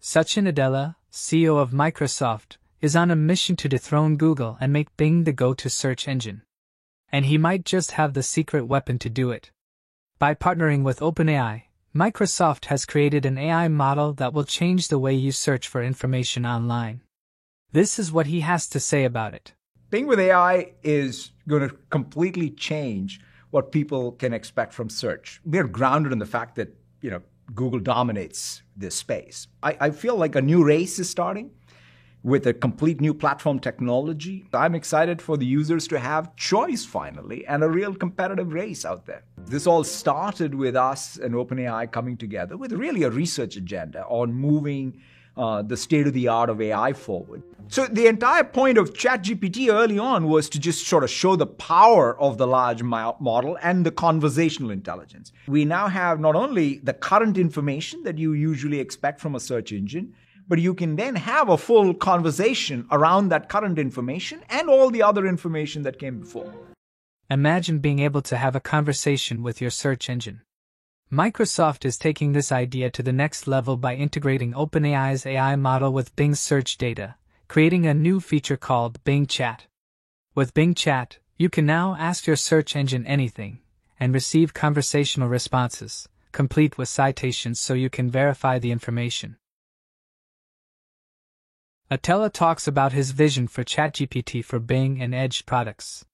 Satya Nadella, CEO of Microsoft, is on a mission to dethrone Google and make Bing the go-to search engine. And he might just have the secret weapon to do it. By partnering with OpenAI, Microsoft has created an AI model that will change the way you search for information online. This is what he has to say about it. Bing with AI is going to completely change what people can expect from search. We're grounded in the fact that, Google dominates this space. I feel like a new race is starting with a complete new platform technology. I'm excited for the users to have choice finally and a real competitive race out there. This all started with us and OpenAI coming together with really a research agenda on moving the state-of-the-art of AI forward. So the entire point of ChatGPT early on was to just sort of show the power of the large model and the conversational intelligence. We now have not only the current information that you usually expect from a search engine, but you can then have a full conversation around that current information and all the other information that came before. Imagine being able to have a conversation with your search engine. Microsoft is taking this idea to the next level by integrating OpenAI's AI model with Bing's search data, creating a new feature called Bing Chat. With Bing Chat, you can now ask your search engine anything and receive conversational responses, complete with citations so you can verify the information. Atella talks about his vision for ChatGPT for Bing and Edge products.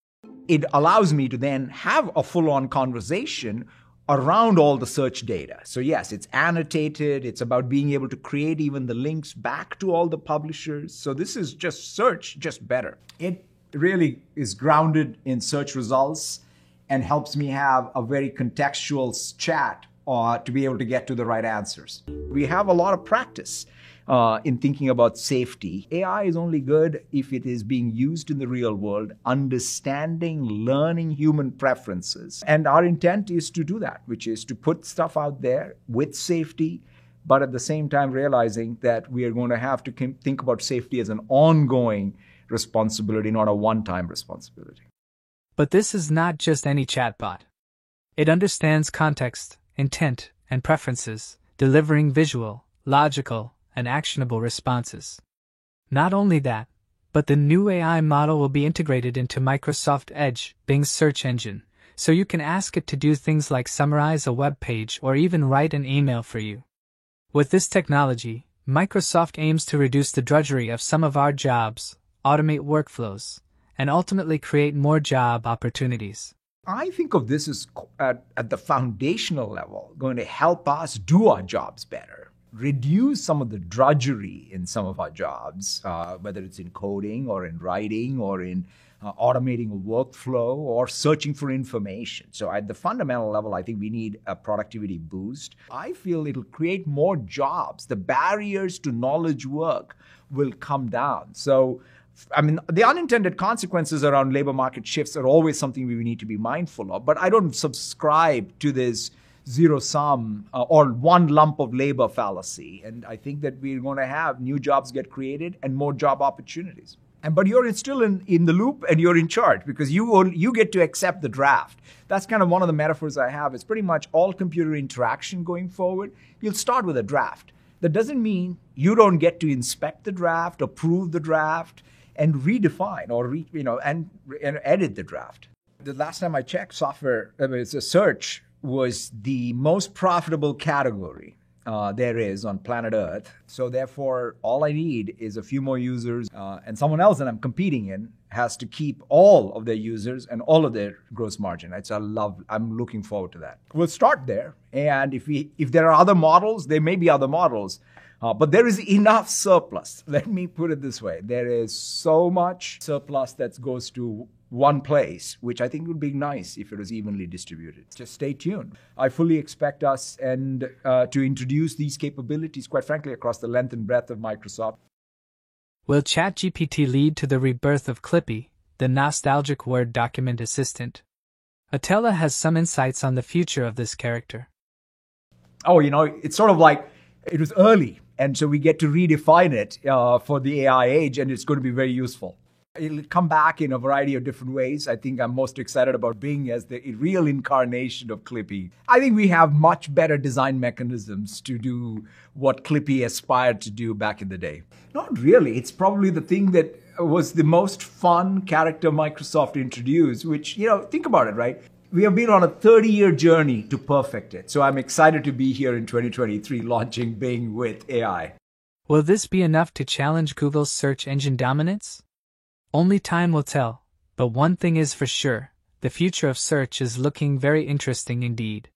It allows me to then have a full-on conversation around all the search data. So yes, it's annotated. It's about being able to create even the links back to all the publishers. So this is just search, just better. It really is grounded in search results and helps me have a very contextual chat to be able to get to the right answers. We have a lot of practice in thinking about safety. AI is only good if it is being used in the real world, understanding, learning human preferences. And our intent is to do that, which is to put stuff out there with safety, but at the same time realizing that we are going to have to think about safety as an ongoing responsibility, not a one-time responsibility. But this is not just any chatbot. It understands context, intent, and preferences, delivering visual, logical, and actionable responses. Not only that, but the new AI model will be integrated into Microsoft Edge, Bing's search engine, so you can ask it to do things like summarize a web page or even write an email for you. With this technology, Microsoft aims to reduce the drudgery of some of our jobs, automate workflows, and ultimately create more job opportunities. I think of this as at the foundational level going to help us do our jobs better, reduce some of the drudgery in some of our jobs, whether it's in coding or in writing or in automating a workflow or searching for information. So at the fundamental level, I think we need a productivity boost. I feel it'll create more jobs. The barriers to knowledge work will come down. So the unintended consequences around labor market shifts are always something we need to be mindful of. But I don't subscribe to this zero-sum or one lump of labor fallacy. And I think that we're going to have new jobs get created and more job opportunities. But you're still in the loop and you're in charge because you get to accept the draft. That's kind of one of the metaphors I have. It's pretty much all computer interaction going forward. You'll start with a draft. That doesn't mean you don't get to inspect the draft, approve the draft, and redefine or and edit the draft. The last time I checked, search was the most profitable category there is on planet Earth. So therefore, all I need is a few more users and someone else that I'm competing in has to keep all of their users and all of their gross margin. I'm looking forward to that. We'll start there. And if there are other models, there may be other models. But there is enough surplus. Let me put it this way. There is so much surplus that goes to one place, which I think would be nice if it was evenly distributed. Just stay tuned. I fully expect us to introduce these capabilities, quite frankly, across the length and breadth of Microsoft. Will ChatGPT lead to the rebirth of Clippy, the nostalgic Word document assistant? Atella has some insights on the future of this character. It's sort of like it was early. And so we get to redefine it for the AI age, and it's going to be very useful. It'll come back in a variety of different ways. I think I'm most excited about Bing as the real incarnation of Clippy. I think we have much better design mechanisms to do what Clippy aspired to do back in the day. Not really. It's probably the thing that was the most fun character Microsoft introduced, which, think about it, right? We have been on a 30-year journey to perfect it. So I'm excited to be here in 2023 launching Bing with AI. Will this be enough to challenge Google's search engine dominance? Only time will tell, but one thing is for sure, the future of search is looking very interesting indeed.